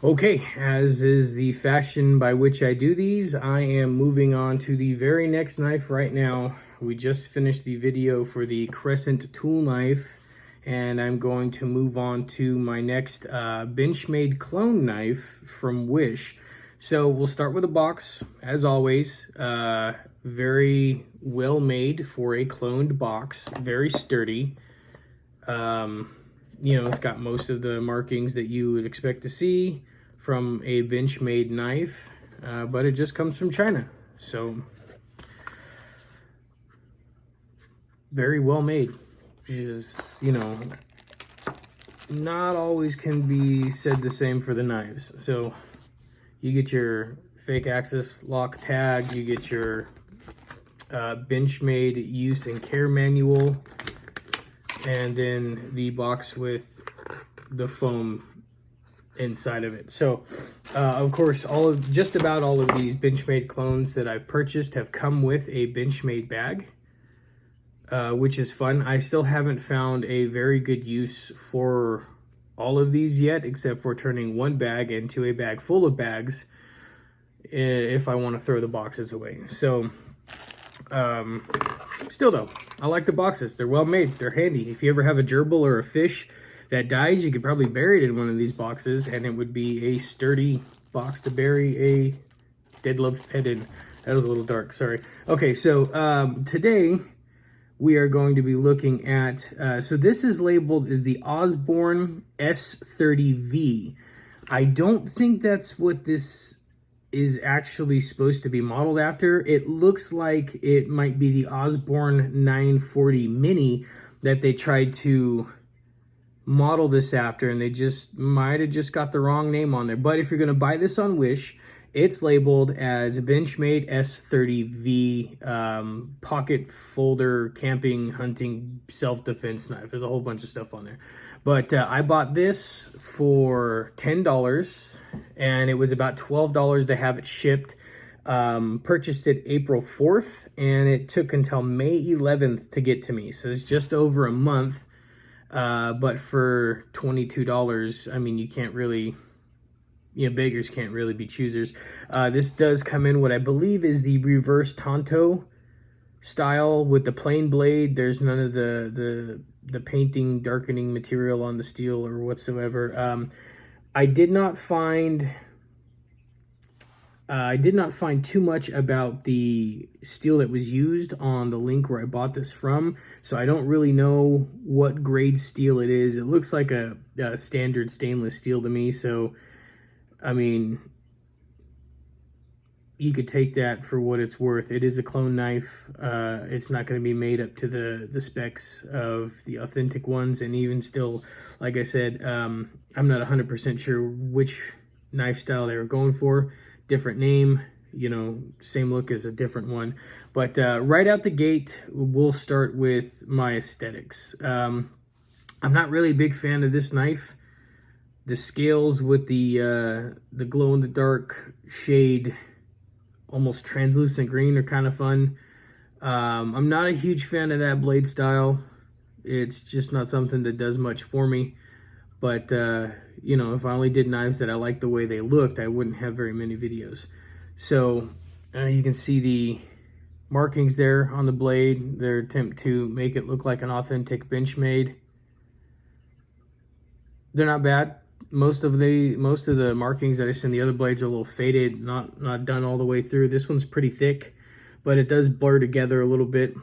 Okay, as is the fashion by which I do these, I am moving on to the very next knife right now. We just finished the video for the Crescent tool knife, and I'm going to move on to my next Benchmade clone knife from Wish. So we'll start with a box, as always. Very well made for a cloned box, very sturdy. It's got most of the markings that you would expect to see from a Benchmade knife, but it just comes from China. So very well made, which is, not always can be said the same for the knives. So you get your fake axis lock tag, you get your Benchmade use and care manual, and then the box with the foam inside of it. So of course, just about all of these Benchmade clones that I've purchased have come with a Benchmade bag, which is fun. I still haven't found a very good use for all of these yet, except for turning one bag into a bag full of bags if I want to throw the boxes away. So still though, I like the boxes. They're well made, they're handy. If you ever have a gerbil or a fish that dies, you could probably bury it in one of these boxes and it would be a sturdy box to bury a dead loved pet in. That was a little dark, sorry. Okay, so today we are going to be looking at, so this is labeled as the Osborne S30V. I don't think that's what this is actually supposed to be modeled after. It looks like it might be the Osborne 940 Mini that they tried to model this after, and they just might have just got the wrong name on there. But if you're going to buy this on Wish, it's labeled as Benchmade S30V pocket folder camping hunting self-defense knife. There's a whole bunch of stuff on there. But I bought this for $10 and it was about $12 to have it shipped. Purchased it April 4th and it took until May 11th to get to me. So it's just over a month. But for $22, I mean, you can't really, beggars can't really be choosers. This does come in what I believe is the reverse Tonto style with the plain blade. There's none of the painting, darkening material on the steel or whatsoever. I did not find too much about the steel that was used on the link where I bought this from, so I don't really know what grade steel it is. It looks like a standard stainless steel to me, so I mean, you could take that for what it's worth. It is a clone knife. It's not going to be made up to the specs of the authentic ones, and even still, like I said, I'm not 100% sure which knife style they were going for. Different name, same look as a different one. But right out the gate, we'll start with my aesthetics. I'm not really a big fan of this knife. The scales with the glow-in-the-dark shade, almost translucent green, are kind of fun. I'm not a huge fan of that blade style. It's just not something that does much for me. But, if I only did knives that I liked the way they looked, I wouldn't have very many videos. So, you can see the markings there on the blade, their attempt to make it look like an authentic Benchmade. They're not bad. Most of the markings that I see in the other blades are a little faded, not done all the way through. This one's pretty thick, but it does blur together a little bit.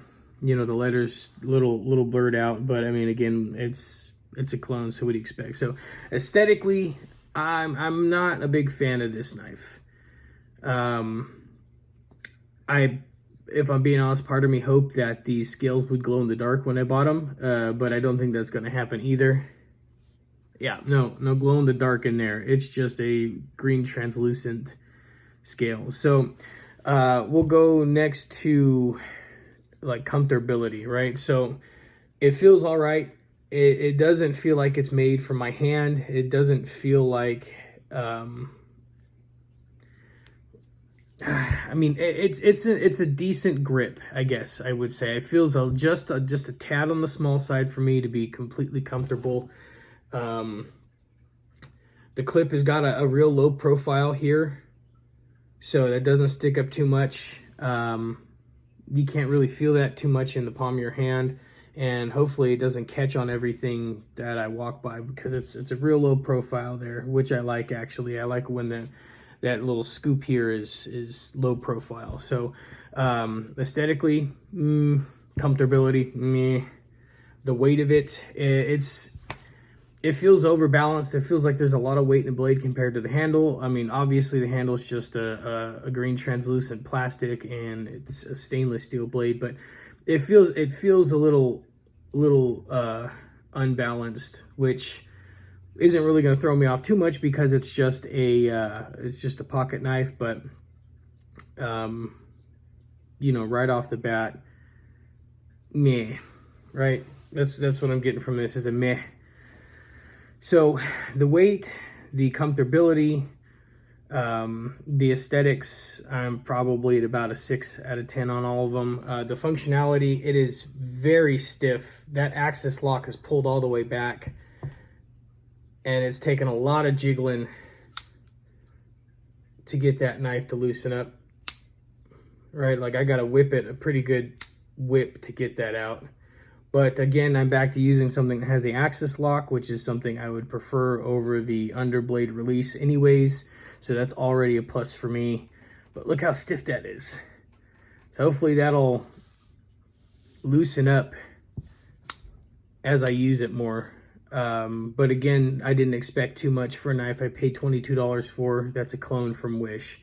The letters little blurred out, but I mean, again, it's a clone, so what do you expect? So aesthetically, I'm not a big fan of this knife. If I'm being honest, part of me hoped that the scales would glow in the dark when I bought them, but I don't think that's going to happen either. Yeah, no glow in the dark in there. It's just a green translucent scale. So we'll go next to like comfortability, right? So it feels all right. It doesn't feel like it's made for my hand. It doesn't feel like I mean, it's a decent grip, I guess I would say. It feels just a tad on the small side for me to be completely comfortable. The clip has got a real low profile here, so that doesn't stick up too much. You can't really feel that too much in the palm of your hand, and hopefully it doesn't catch on everything that I walk by, because it's a real low profile there, which I like. Actually, I like when that little scoop here is low profile. So aesthetically, comfortability, meh. The weight of it, it feels overbalanced. It feels like there's a lot of weight in the blade compared to the handle. I mean, obviously the handle is just a green translucent plastic, and it's a stainless steel blade, but it feels a little unbalanced, which isn't really going to throw me off too much because it's just a pocket knife. But you know, right off the bat, meh, right? That's what I'm getting from this, is a meh. So the weight, the comfortability, the aesthetics, I'm probably at about a 6 out of 10 on all of them. The functionality, it is very stiff. That axis lock is pulled all the way back, and it's taken a lot of jiggling to get that knife to loosen up, right? Like, I got to whip it, a pretty good whip to get that out. But again, I'm back to using something that has the axis lock, which is something I would prefer over the underblade release anyways. So that's already a plus for me. But look how stiff that is. So hopefully that'll loosen up as I use it more. But again, I didn't expect too much for a knife I paid $22 for. That's a clone from Wish.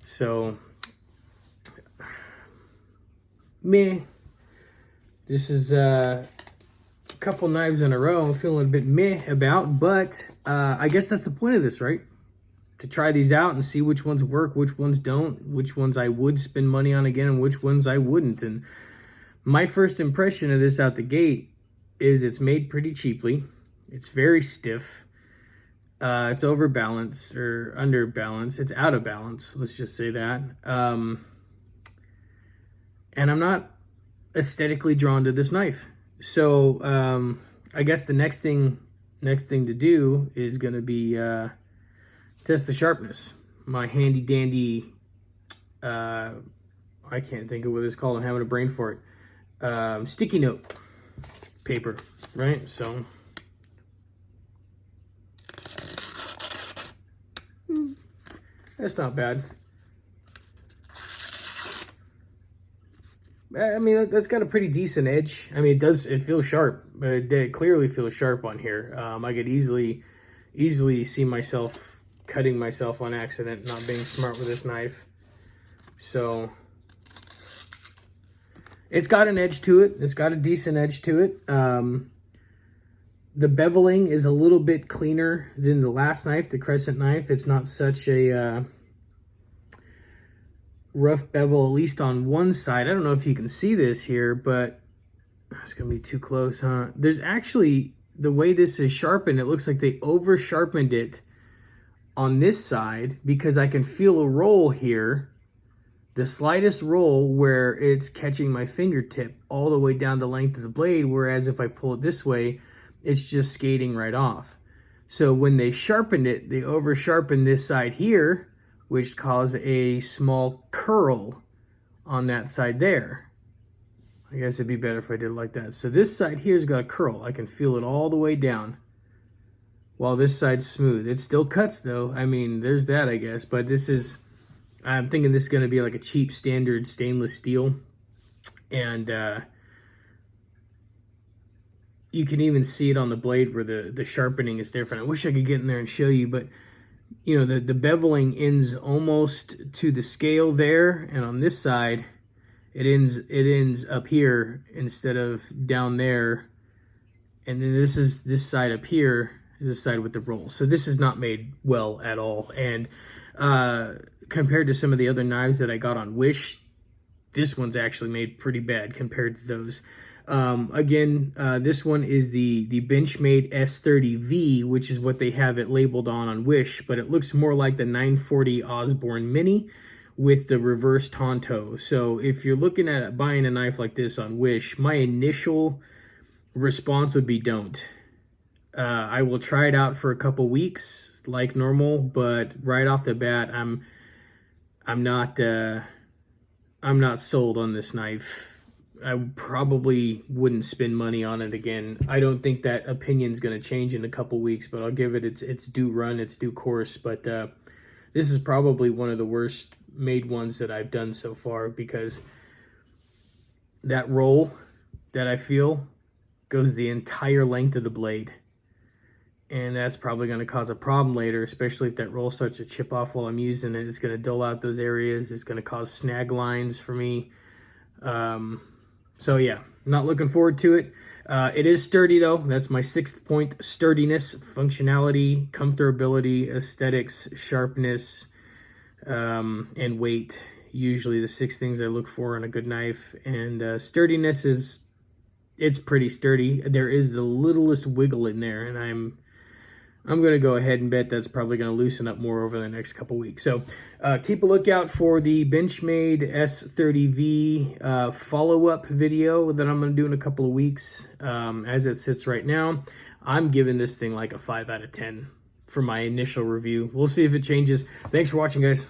So, meh. This is a couple knives in a row I'm feeling a bit meh about, but I guess that's the point of this, right? To try these out and see which ones work, which ones don't, which ones I would spend money on again, and which ones I wouldn't. And my first impression of this out the gate is it's made pretty cheaply. It's very stiff. It's overbalanced or underbalanced. It's out of balance, let's just say that. And I'm not aesthetically drawn to this knife. So I guess the next thing to do is going to be test the sharpness. My handy dandy, I can't think of what it's called. I'm having a brain fart. Sticky note paper, right? So that's not bad. I mean, that's got a pretty decent edge. I mean, it feels sharp. It clearly feels sharp on here. I could easily see myself cutting myself on accident, not being smart with this knife. So it's got an edge to it. It's got a decent edge to it. The beveling is a little bit cleaner than the last knife, the Crescent knife. It's not such a rough bevel, at least on one side. I don't know if you can see this here, but it's gonna be too close, huh? There's actually, the way this is sharpened, it looks like they over sharpened it on this side, because I can feel a roll here, the slightest roll, where it's catching my fingertip all the way down the length of the blade, whereas if I pull it this way, it's just skating right off. So when they sharpened it, they over sharpened this side here, which caused a small curl on that side there. I guess it'd be better if I did it like that. So this side here's got a curl. I can feel it all the way down, while this side's smooth. It still cuts though. I mean, there's that, I guess. But this is, I'm thinking this is gonna be like a cheap standard stainless steel. And you can even see it on the blade where the sharpening is different. I wish I could get in there and show you, but you know, the beveling ends almost to the scale there, and on this side it ends up here instead of down there. And then this side up here is the side with the roll. So this is not made well at all. And compared to some of the other knives that I got on Wish, this one's actually made pretty bad compared to those. Again, this one is the Benchmade S30V, which is what they have it labeled on Wish, but it looks more like the 940 Osborne Mini with the reverse Tonto. So if you're looking at buying a knife like this on Wish, my initial response would be don't. I will try it out for a couple weeks like normal, but right off the bat, I'm not I'm not sold on this knife. I probably wouldn't spend money on it again. I don't think that opinion's going to change in a couple weeks, but I'll give it its due run, its due course. But this is probably one of the worst made ones that I've done so far, because that roll that I feel goes the entire length of the blade. And that's probably going to cause a problem later, especially if that roll starts to chip off while I'm using it. It's going to dull out those areas. It's going to cause snag lines for me. So yeah, not looking forward to it. It is sturdy though. That's my 6th point: sturdiness, functionality, comfortability, aesthetics, sharpness, and weight. Usually the 6 things I look for in a good knife. And sturdiness it's pretty sturdy. There is the littlest wiggle in there, and I'm going to go ahead and bet that's probably going to loosen up more over the next couple weeks. So keep a lookout for the Benchmade S30V follow-up video that I'm going to do in a couple of weeks. As it sits right now, I'm giving this thing like a 5 out of 10 for my initial review. We'll see if it changes. Thanks for watching, guys.